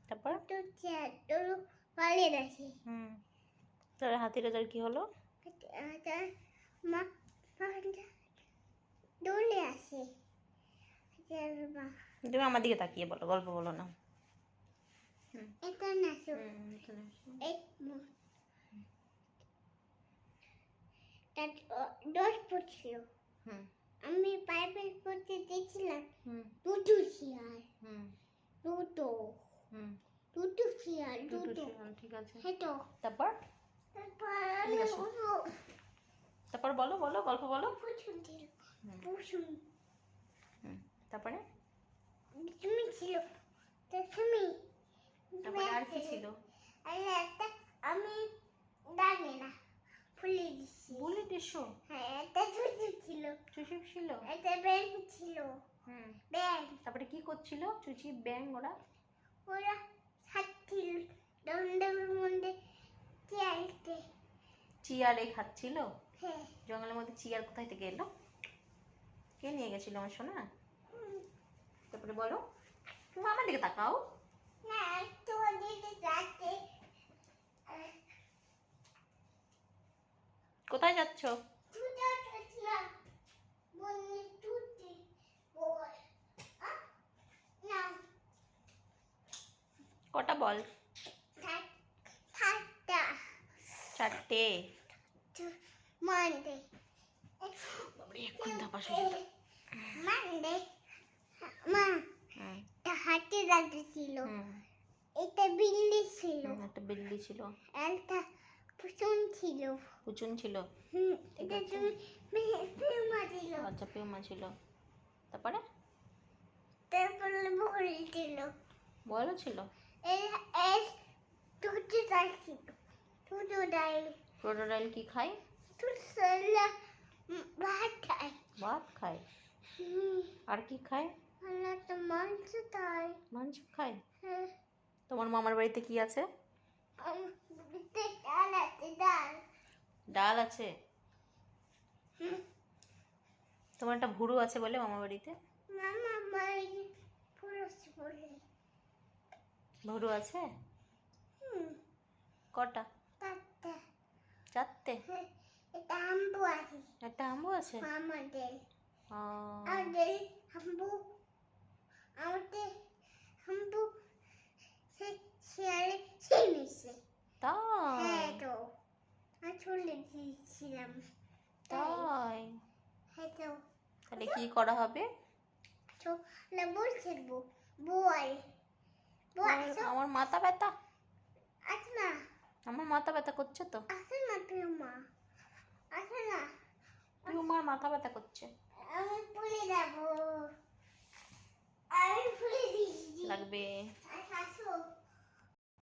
তারপর তোর হাতি রাজার কি হলো? তুমি আমার দিকে তাকিয়ে বলো, গল্প বলো না। আমি পাইপের করতে দেখছিলাম দুটো শিয়াল দুটো শিয়াল ঠিক আছে। হেঁটো তারপর তারপর বলো বলো, গল্প বলো। তারপরে তুমি ছিল তুমি তারপরে আর কি ছিল? আমি জানি না, ভুলে দিচ্ছি। বলে দিছো? হ্যাঁ, একটা চুচি ছিল। চুচি ছিল? একটা ব্যাং ছিল। ব্যাং। তারপরে কি করছিল চুচি ব্যাং? ওরা খাচ্ছিল জঙ্গলের মধ্যে চেয়ারতে। চিয়ারে খাচ্ছিল? হ্যাঁ। জঙ্গলের মধ্যে চিয়ার কোথায় থেকে এলো? কে নিয়ে গেছিল আমার সোনা? তারপরে বলো, তুমি আমার দিকে তাকাও। না, একটু ওদিকে যাচ্ছে। কোথায় যাচ্ছ? কটা বল? চারটে। মানডে মা হাতে লাগছিল। এটা বিল্লি ছিল। একটা বিল্লি ছিল। একটা পুচুন ছিল। পুচুন ছিল? এটা তুমি পিউমা ছিল। আচ্ছা, পিউমা ছিল। তারপরে তারপরে বল ছিল। বলও ছিল? এর দুটো ডাল ছিল। দুটো ডাল। ক্রোকোডাইল কি খায়? ভাত খায়। ভাত খায়? আর কি খায়? মাংস খায়। মাংস খায়? হ্যাঁ। তোমার মামার বাড়িতে কি আছে? ডাল আছে। ডাল। ডাল আছে? তোমার একটা ভুরু আছে বলে মামার বাড়িতে? মামা বাড়ি পুরুষ বলে। ভুরু আছে? কটা? চারটে। চারটে? এটা আম্বু আছে। একটা আম্বু আছে? আমাদের আম্বু শিয়ালে ছিনিয়েছে। তাই? হ্যাঁ, তো চলে দিয়েছিলাম। তাই? হ্যাঁ, তো তাহলে কি করা হবে? বলছিল বল। আমার মাথা ব্যথা। আচ্ছা না, আমার মাথা ব্যথা করছে তো। আসে না পিউমা, আসে না। পিউমার মাথা ব্যথা করছে। আমি ফুলে যাবো। আমি ফুলে দিচ্ছি। লাগবে।